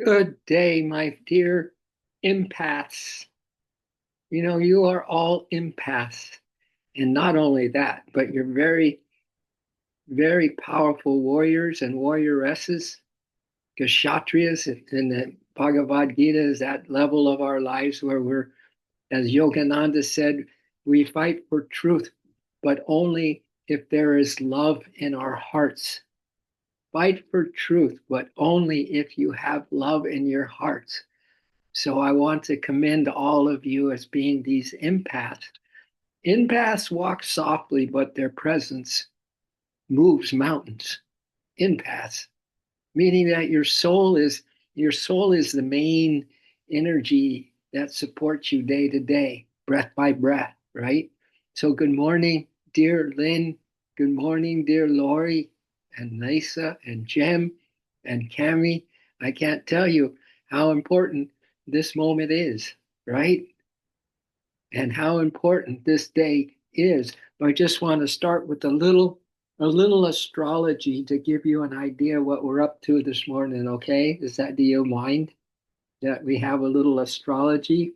Good day, my dear empaths. You know, you are all empaths. And not only that, but you're very, very powerful warriors and warrioresses. Kshatriyas in the Bhagavad Gita is that level of our lives where we're, as Yogananda said, we fight for truth, but only if there is love in our hearts. Fight for truth, but only if you have love in your hearts. So I want to commend all of you as being these empaths. Empaths walk softly, but their presence moves mountains. Empaths, meaning that your soul is the main energy that supports you day to day, breath by breath, right? So good morning, dear Lynn. Good morning, dear Lori and Lisa and Jem and Cami. I can't tell you how important this moment is, right? And how important this day is. But I just want to start with a little astrology to give you an idea what we're up to this morning, okay? Do you mind that we have a little astrology?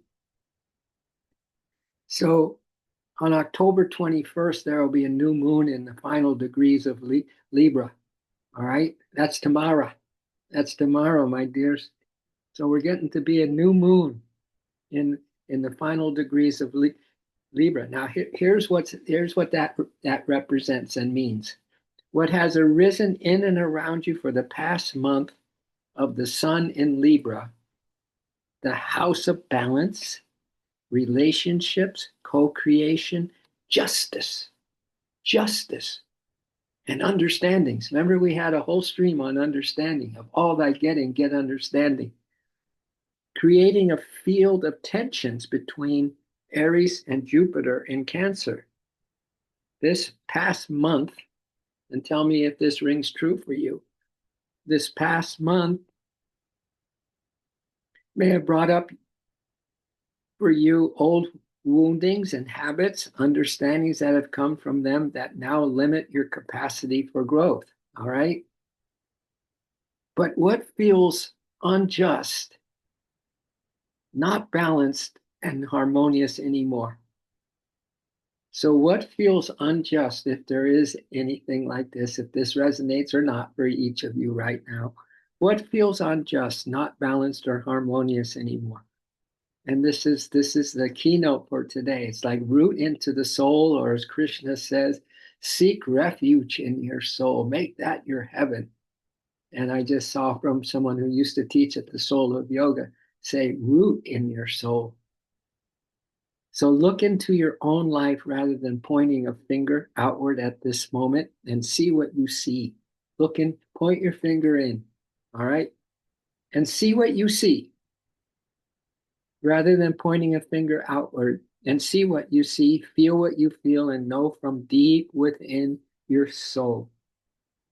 So on October 21st, there will be a new moon in the final degrees of Libra. All right, that's tomorrow. That's tomorrow, my dears. So we're getting to be a new moon in the final degrees of Libra. Now here's what that represents and means. What has arisen in and around you for the past month of the sun in Libra, the house of balance, relationships, co-creation, justice, justice, and understandings. Remember, we had a whole stream on understanding. Of all thy getting, get understanding. Creating a field of tensions between Aries and Jupiter in Cancer. This past month, and tell me if this rings true for you, this past month may have brought up for you old woundings and habits, understandings that have come from them that now limit your capacity for growth. All right. But what feels unjust, not balanced and harmonious anymore? So, what feels unjust, if there is anything like this, if this resonates or not for each of you right now? What feels unjust, not balanced or harmonious anymore? And this is the keynote for today. It's like root into the soul, or as Krishna says, seek refuge in your soul. Make that your heaven. And I just saw from someone who used to teach at the Soul of Yoga say, root in your soul. So look into your own life rather than pointing a finger outward at this moment, and see what you see. Look in, point your finger in, all right? And see what you see rather than pointing a finger outward, and see what you see, feel what you feel, and know from deep within your soul.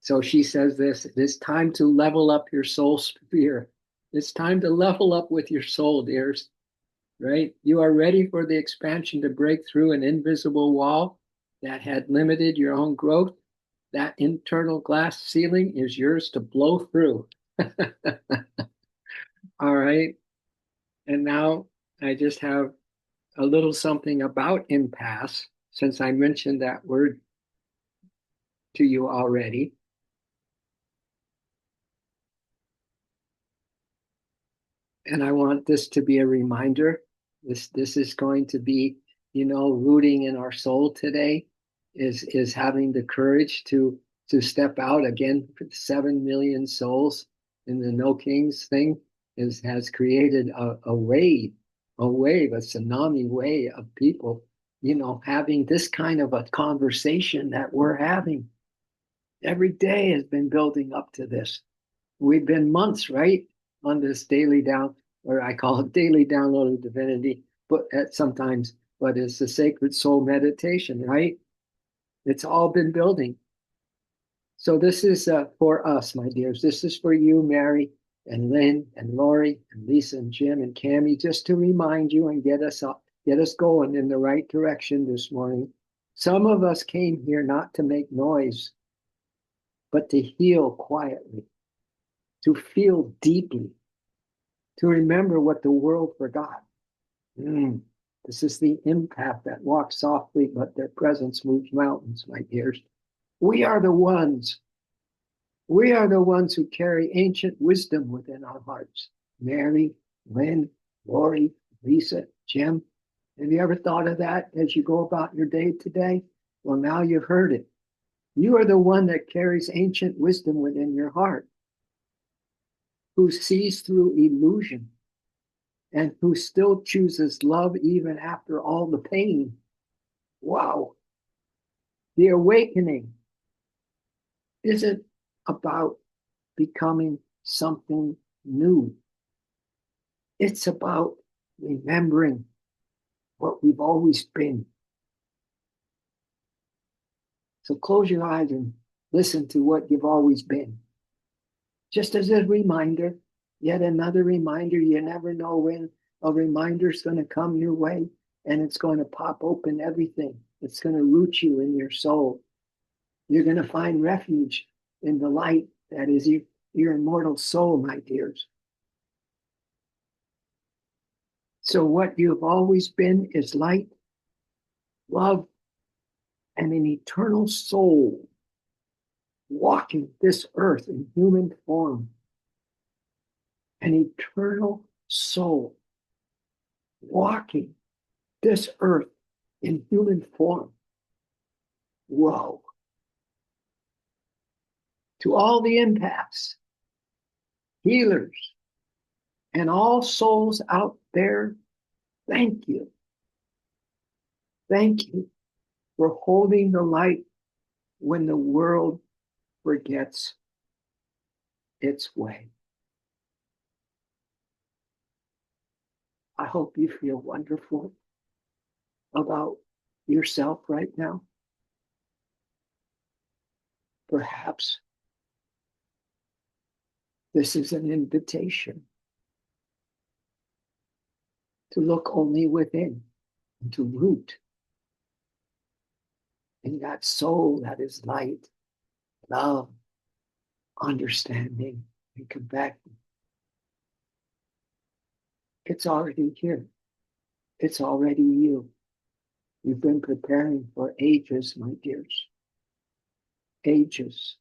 So she says this, it is time to level up your soul sphere. It's time to level up with your soul, dears, right? You are ready for the expansion to break through an invisible wall that had limited your own growth. That internal glass ceiling is yours to blow through. All right. And now I just have a little something about impasse, since I mentioned that word to you already. And I want this to be a reminder. This is going to be, rooting in our soul today is having the courage to step out again. 7 million souls in the No Kings thing has created a wave, a tsunami wave of people, having this kind of a conversation that we're having. Every day has been building up to this. We've been months, right, on this daily down, or I call it daily download of divinity, but sometimes, but it's the sacred soul meditation, right? It's all been building. So this is for us, my dears. This is for you, Mary and Lynn and Lori and Lisa and Jim and Cami, just to remind you and get us up, get us going in the right direction this morning. Some of us came here not to make noise, but to heal quietly, to feel deeply, to remember what the world forgot. Mm. This is the empath that walks softly, but their presence moves mountains, my dears. We are the ones. We are the ones who carry ancient wisdom within our hearts. Mary, Lynn, Lori, Lisa, Jim. Have you ever thought of that as you go about your day today? Well, now you've heard it. You are the one that carries ancient wisdom within your heart, who sees through illusion and who still chooses love even after all the pain. Wow. The awakening isn't about becoming something new. It's about remembering what we've always been. So close your eyes and listen to what you've always been. Just as a reminder, yet another reminder. You never know when a reminder is going to come your way, and it's going to pop open everything. It's going to root you in your soul. You're going to find refuge in the light that is your immortal soul, my dears. So what you've always been is light, love, and an eternal soul walking this earth in human form. An eternal soul walking this earth in human form. Whoa. To all the empaths, healers, and all souls out there, thank you. Thank you for holding the light when the world forgets its way. I hope you feel wonderful about yourself right now. Perhaps this is an invitation to look only within and to root in that soul that is light, love, understanding, and compassion. It's already here. It's already you. You've been preparing for ages, my dears. Ages.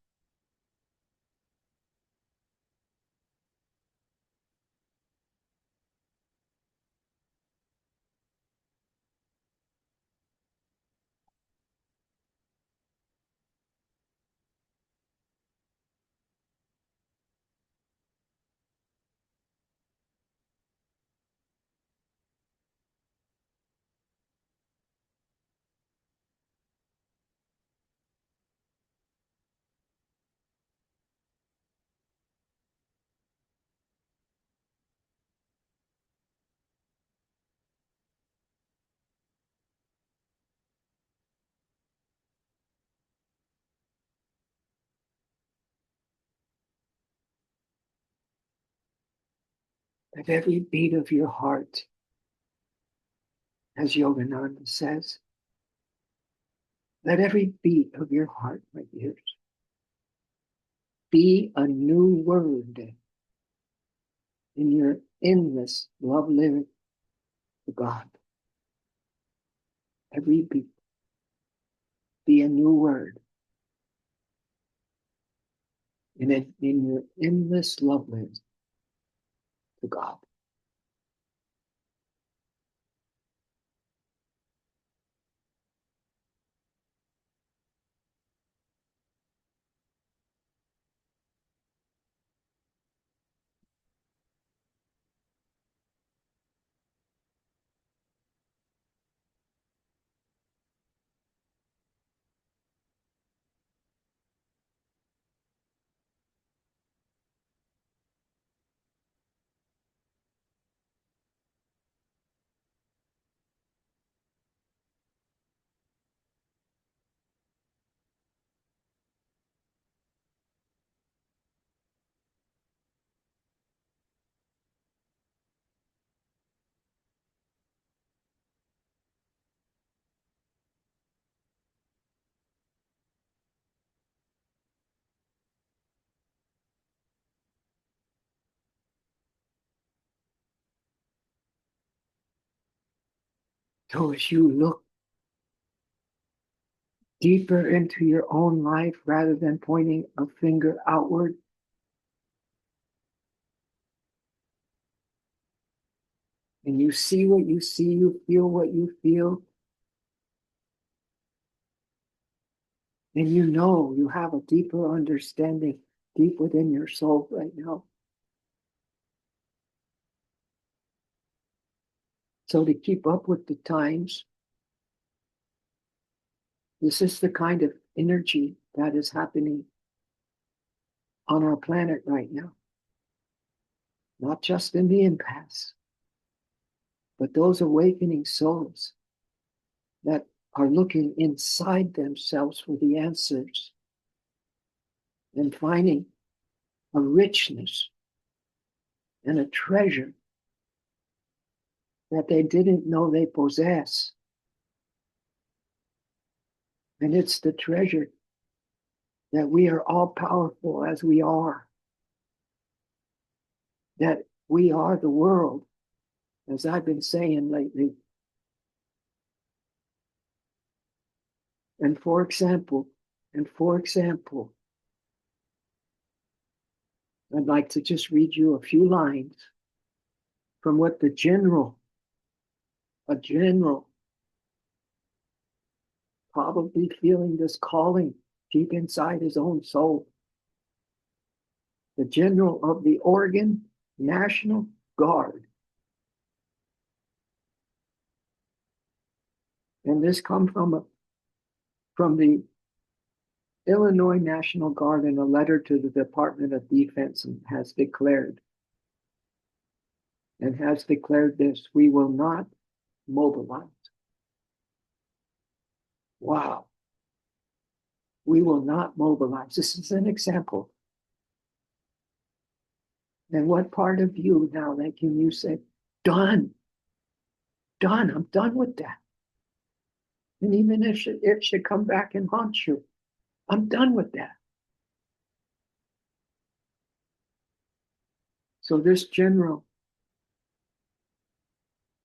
At every beat of your heart, as Yogananda says, let every beat of your heart, my dears, be a new word in your endless love living to God. Every beat be a new word in your endless love living to God. So as you look deeper into your own life rather than pointing a finger outward, and you see what you see, you feel what you feel, and you know you have a deeper understanding deep within your soul right now. So to keep up with the times, this is the kind of energy that is happening on our planet right now. Not just in the empaths, but those awakening souls that are looking inside themselves for the answers and finding a richness and a treasure that they didn't know they possess. And it's the treasure that we are all powerful as we are, that we are the world, as I've been saying lately. And for example, I'd like to just read you a few lines from what a general, probably feeling this calling deep inside his own soul, the general of the Oregon National Guard. And this comes from the Illinois National Guard in a letter to the Department of Defense, and has declared this: we will not mobilize. Wow. We will not mobilize. This is an example. And what part of you now that can you say, done, I'm done with that. And even if it should come back and haunt you, I'm done with that. So this general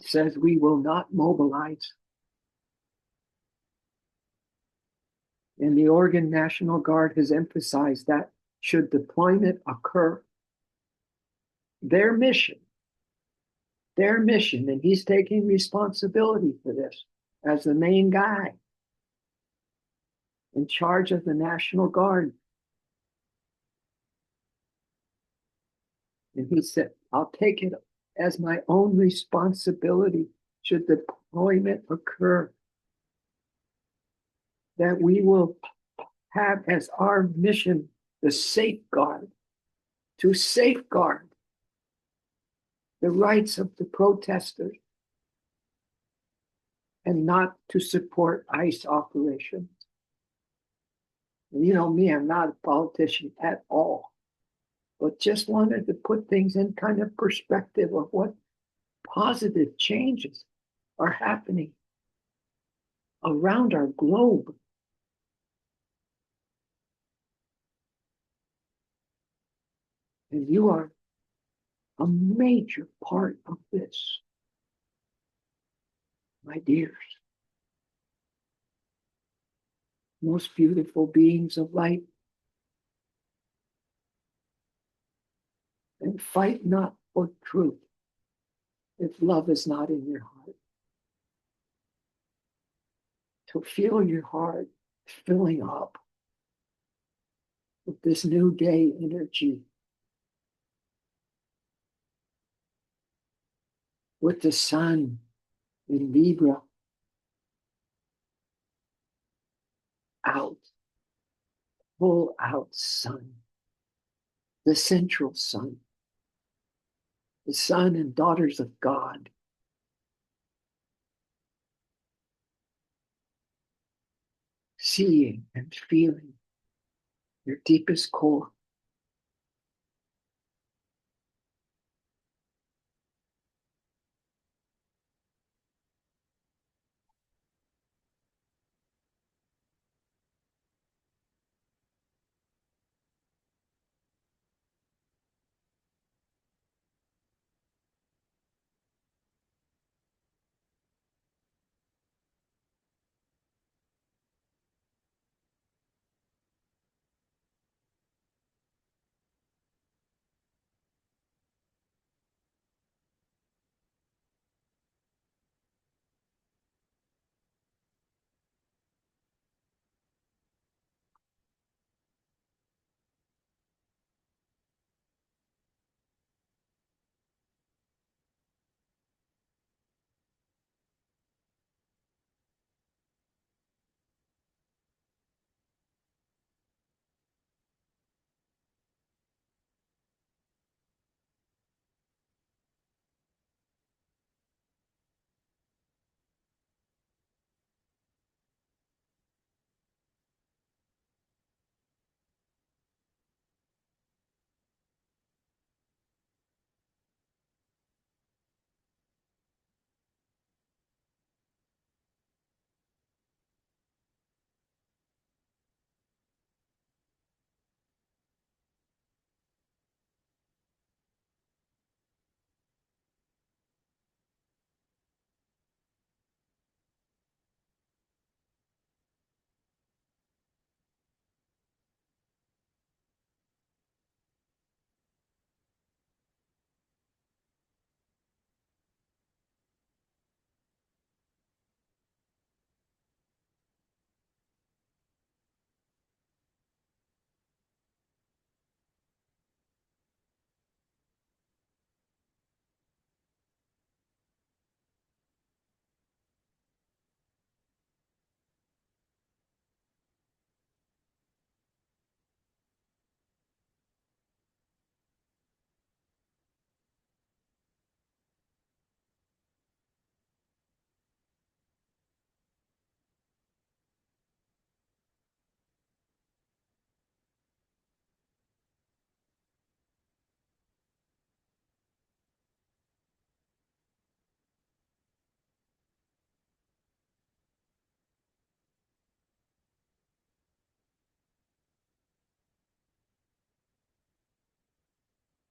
says we will not mobilize. And the Oregon National Guard has emphasized that should deployment occur, their mission, and he's taking responsibility for this as the main guy in charge of the National Guard. And he said, I'll take it as my own responsibility should deployment occur, that we will have as our mission the safeguard, to safeguard the rights of the protesters and not to support ICE operations. And you know me, I'm not a politician at all, but just wanted to put things in kind of perspective of what positive changes are happening around our globe. And you are a major part of this, my dears. Most beautiful beings of light. And fight not for truth if love is not in your heart. To feel your heart filling up with this new day energy, with the sun in Libra out, full out sun, the central sun, the son and daughters of God. Seeing and feeling your deepest core.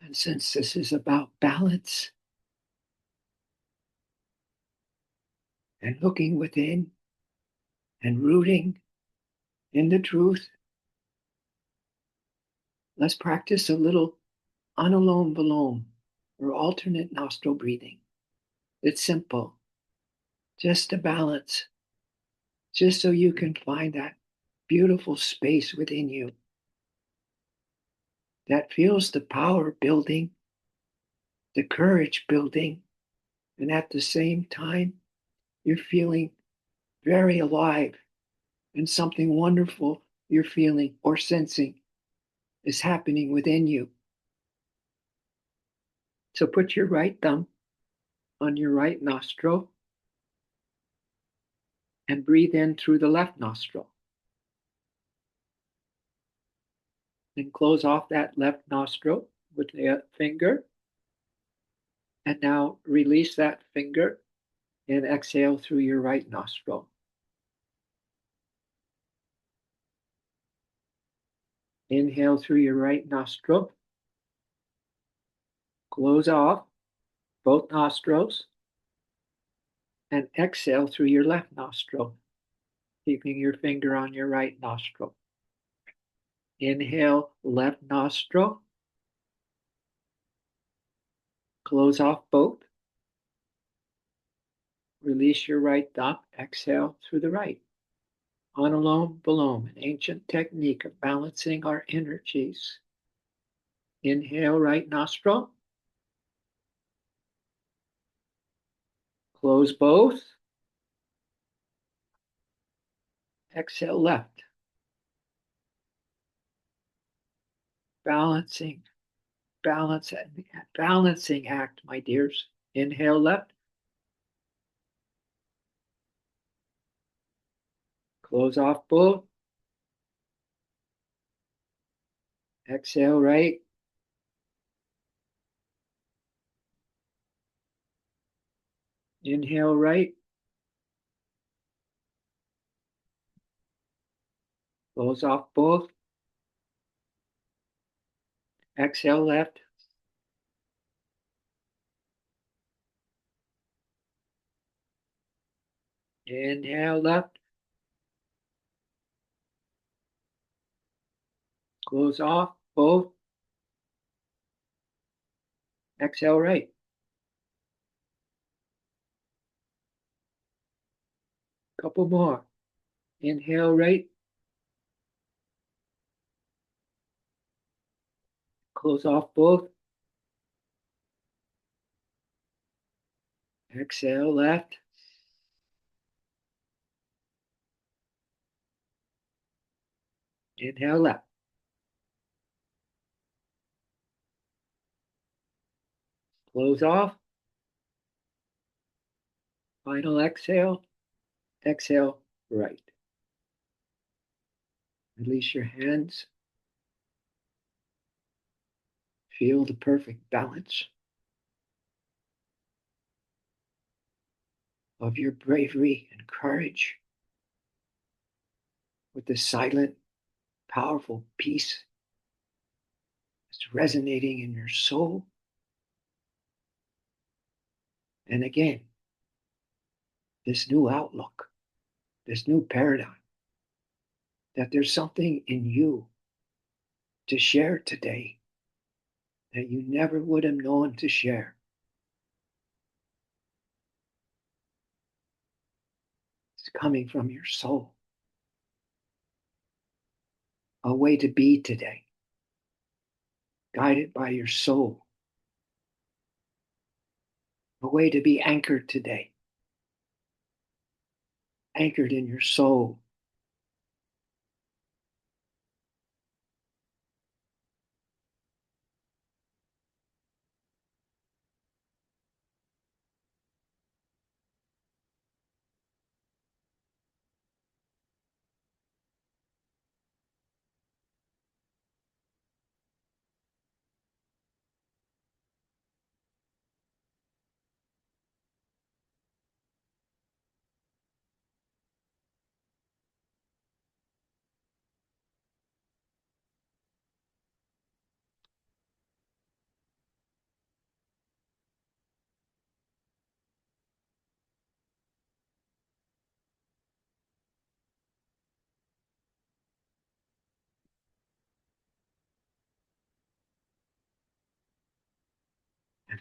And since this is about balance and looking within and rooting in the truth, let's practice a little anulom vilom or alternate nostril breathing. It's simple, just to balance, just so you can find that beautiful space within you that feels the power building, the courage building, and at the same time, you're feeling very alive and something wonderful you're feeling or sensing is happening within you. So put your right thumb on your right nostril and breathe in through the left nostril. Then close off that left nostril with the finger. And now release that finger and exhale through your right nostril. Inhale through your right nostril. Close off both nostrils and exhale through your left nostril, keeping your finger on your right nostril. Inhale, left nostril. Close off both. Release your right thumb. Exhale through the right. Anulom vilom, an ancient technique of balancing our energies. Inhale, right nostril. Close both. Exhale, left. Balancing, balancing act, my dears. Inhale, left. Close off both. Exhale, right. Inhale, right. Close off both. Exhale, left. Inhale, left. Close off both. Exhale, right. Couple more. Inhale, right. Close off both. Exhale, left. Inhale, left. Close off. Final exhale. Exhale, right. Release your hands. Feel the perfect balance of your bravery and courage with the silent, powerful peace that's resonating in your soul. And again, this new outlook, this new paradigm, that there's something in you to share today that you never would have known to share. It's coming from your soul. A way to be today, guided by your soul. A way to be anchored today, anchored in your soul.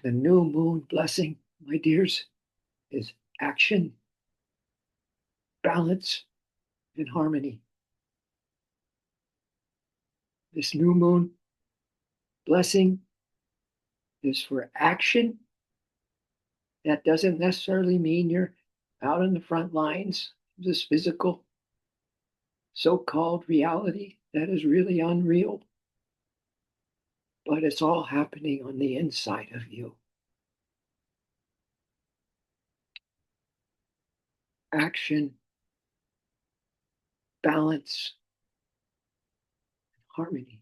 The new moon blessing, my dears, is action, balance, and harmony. This new moon blessing is for action. That doesn't necessarily mean you're out in the front lines of this physical so-called reality that is really unreal. But it's all happening on the inside of you. Action, balance, harmony.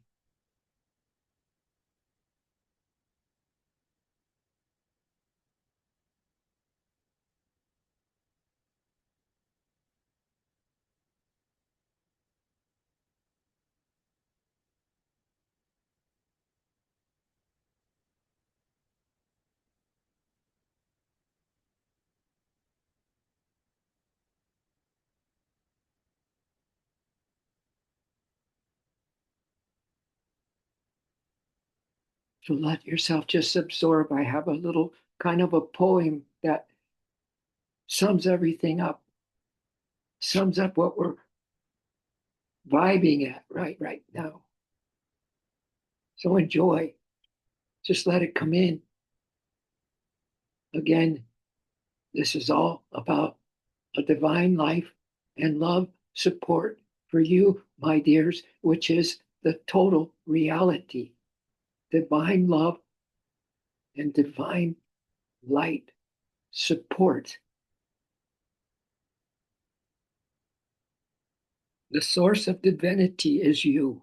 So let yourself just absorb. I have a little kind of a poem that sums everything up, sums up what we're vibing at right now. So enjoy. Just let it come in. Again, this is all about a divine life and love support for you, my dears, which is the total reality. Divine love and divine light support. The source of divinity is you.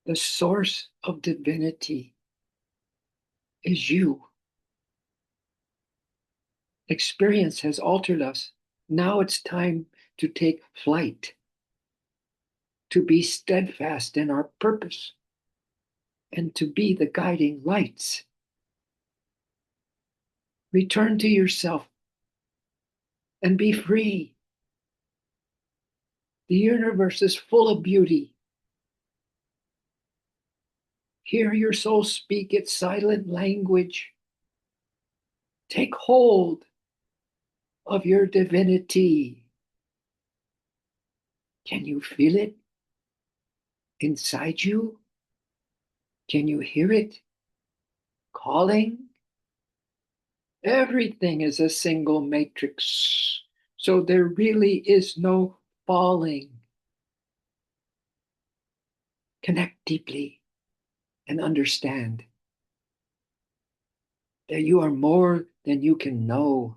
The source of divinity is you. Experience has altered us. Now it's time to take flight, to be steadfast in our purpose, and to be the guiding lights. Return to yourself and be free. The universe is full of beauty. Hear your soul speak its silent language. Take hold of your divinity. Can you feel it inside you? Can you hear it calling? Everything is a single matrix, so there really is no falling. Connect deeply and understand that you are more than you can know.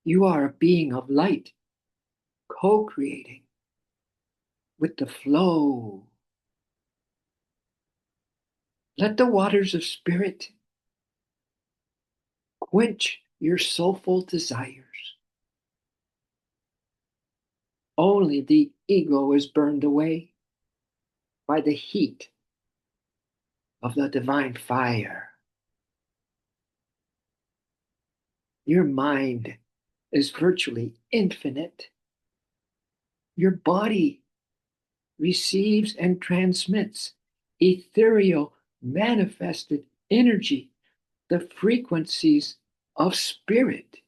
You are a being of light, co-creating with the flow. Let the waters of spirit quench your soulful desires. Only the ego is burned away by the heat of the divine fire. Your mind is virtually infinite. Your body receives and transmits ethereal manifested energy, the frequencies of spirit.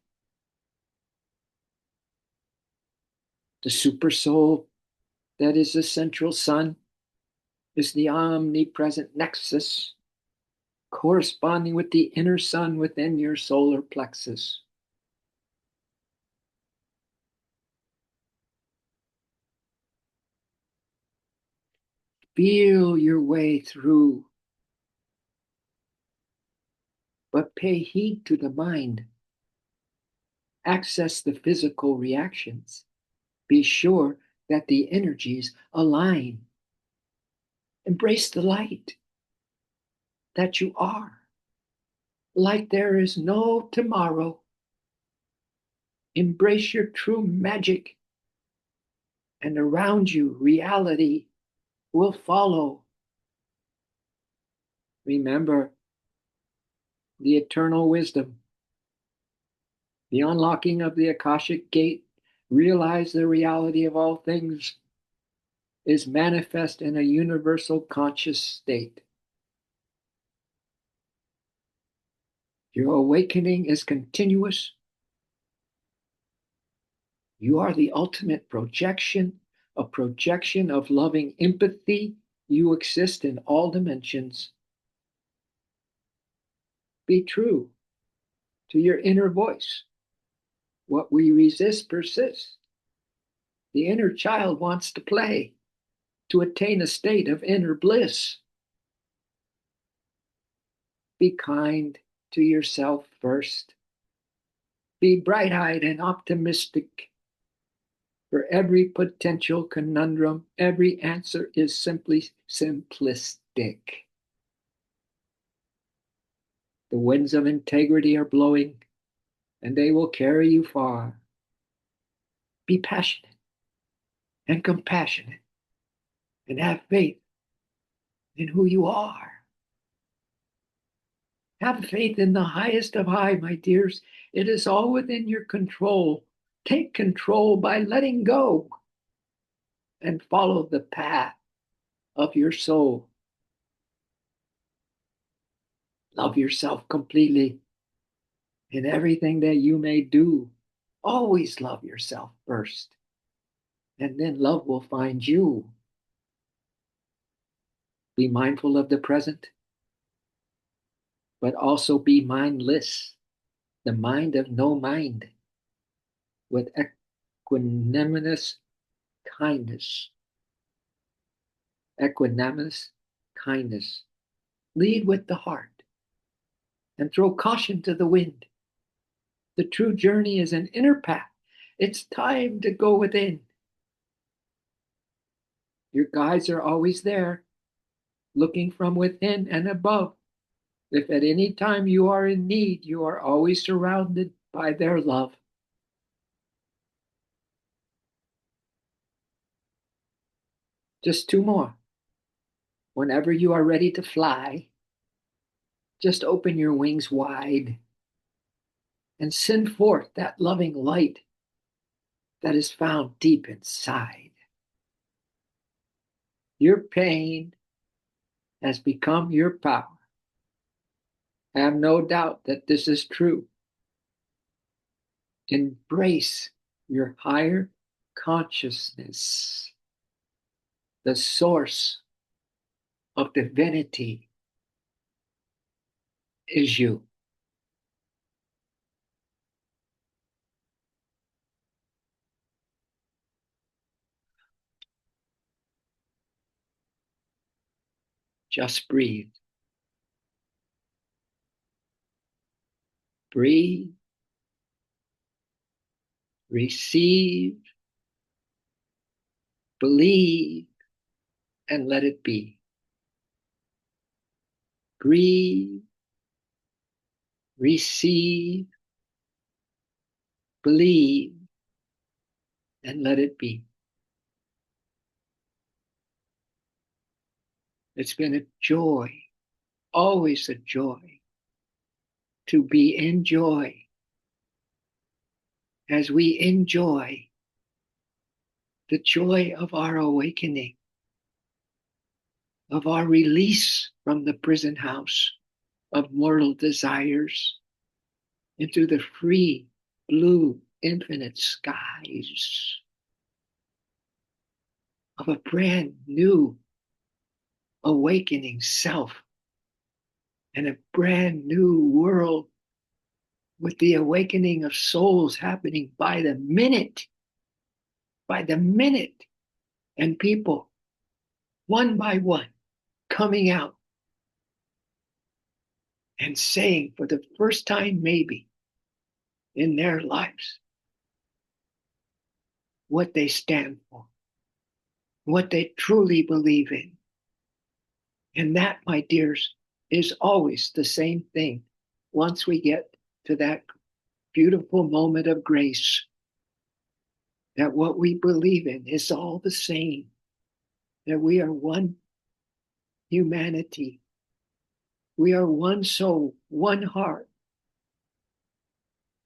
The supersoul, that is the central sun, is the omnipresent nexus corresponding with the inner sun within your solar plexus. Feel your way through, but pay heed to the mind. Access the physical reactions. Be sure that the energies align. Embrace the light that you are, like there is no tomorrow. Embrace your true magic, and around you, reality will follow. Remember the eternal wisdom, the unlocking of the Akashic gate. Realize the reality of all things. is manifest in a universal conscious state. Your awakening is continuous. You are the ultimate projection, a projection of loving empathy. You exist in all dimensions. Be true to your inner voice. What we resist persists. The inner child wants to play, to attain a state of inner bliss. Be kind to yourself first. Be bright-eyed and optimistic. For every potential conundrum, every answer is simply simplistic. The winds of integrity are blowing, and they will carry you far. Be passionate and compassionate, and have faith in who you are. Have faith in the highest of high, my dears. It is all within your control. Take control by letting go and follow the path of your soul. Love yourself completely in everything that you may do. Always love yourself first, and then love will find you. Be mindful of the present, but also be mindless, the mind of no mind, with equanimous kindness. Equanimous kindness. Lead with the heart and throw caution to the wind. The true journey is an inner path. It's time to go within. Your guides are always there, looking from within and above. If at any time you are in need, you are always surrounded by their love. Just two more. Whenever you are ready to fly, just open your wings wide and send forth that loving light that is found deep inside. Your pain has become your power. Have no doubt that this is true. Embrace your higher consciousness. The source of divinity is you. Just breathe. Breathe. Receive. Believe. And let it be. Breathe. Receive. Believe. And let it be. It's been a joy, always a joy, to be in joy as we enjoy the joy of our awakening, of our release from the prison house of mortal desires into the free, blue, infinite skies of a brand new awakening self and a brand new world with the awakening of souls happening by the minute, and people one by one coming out and saying for the first time maybe in their lives what they stand for, what they truly believe in. And that, my dears, is always the same thing once we get to that beautiful moment of grace, that what we believe in is all the same, that we are one humanity, we are one soul, one heart,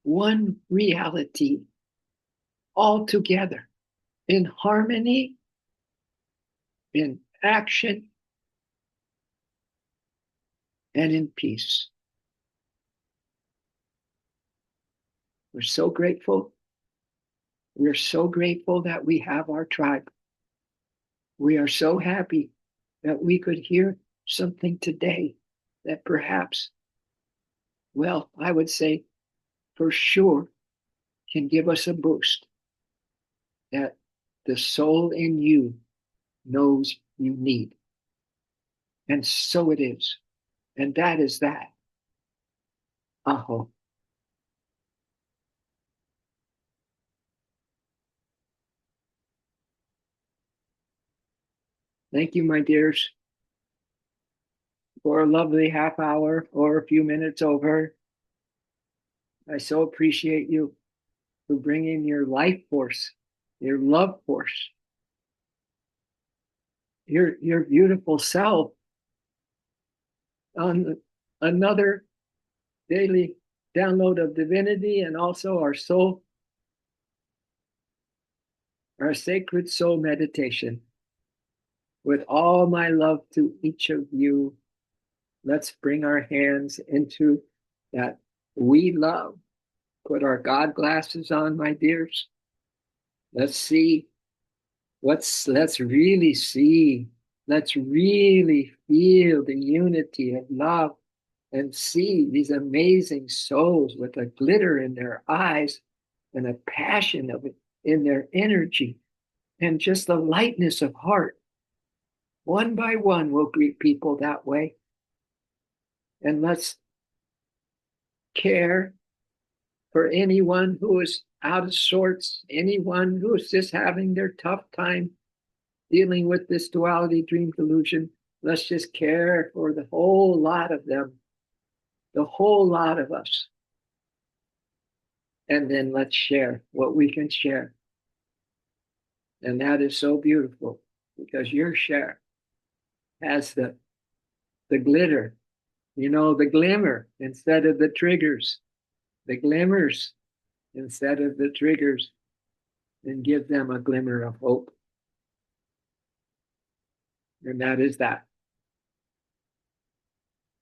one reality, all together in harmony in action, and in peace. We're so grateful. We're so grateful that we have our tribe. We are so happy that we could hear something today that perhaps, well, I would say for sure can give us a boost that the soul in you knows you need. And so it is. And that is that. Aho. Thank you, my dears, for a lovely half hour or a few minutes over. I so appreciate you for bringing your life force, your love force, your beautiful self on another daily download of divinity, and also our soul, our sacred soul meditation. With all my love to each of you, let's bring our hands into that we love. Put our God glasses on, my dears. Let's see. Let's really see. Let's really feel the unity of love and see these amazing souls with a glitter in their eyes and a passion of it in their energy and just the lightness of heart. One by one, we'll greet people that way. And let's care for anyone who is out of sorts, anyone who is just having their tough time dealing with this duality dream delusion. Let's just care for the whole lot of them, the whole lot of us. And then let's share what we can share. And that is so beautiful because your share has the glitter, the glimmer instead of the triggers, the glimmers instead of the triggers, and give them a glimmer of hope. And that is that.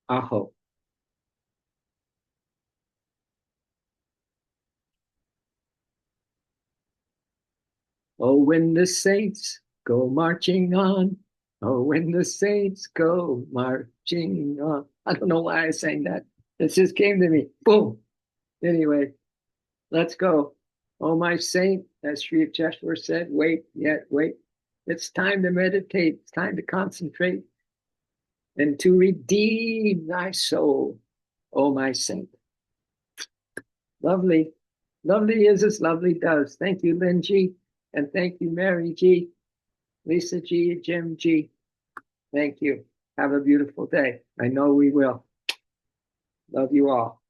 Aho. Oh, when the saints go marching on. Oh, when the saints go marching on. I don't know why I sang that. It just came to me. Boom. Anyway, let's go. Oh, my saint, as Sri Yukteswar said, wait, yet wait. It's time to meditate. It's time to concentrate and to redeem thy soul, oh, my saint. Lovely. Lovely is as lovely does. Thank you, Lynn G. And thank you, Mary G. Lisa G. Jim G. Thank you. Have a beautiful day. I know we will. Love you all.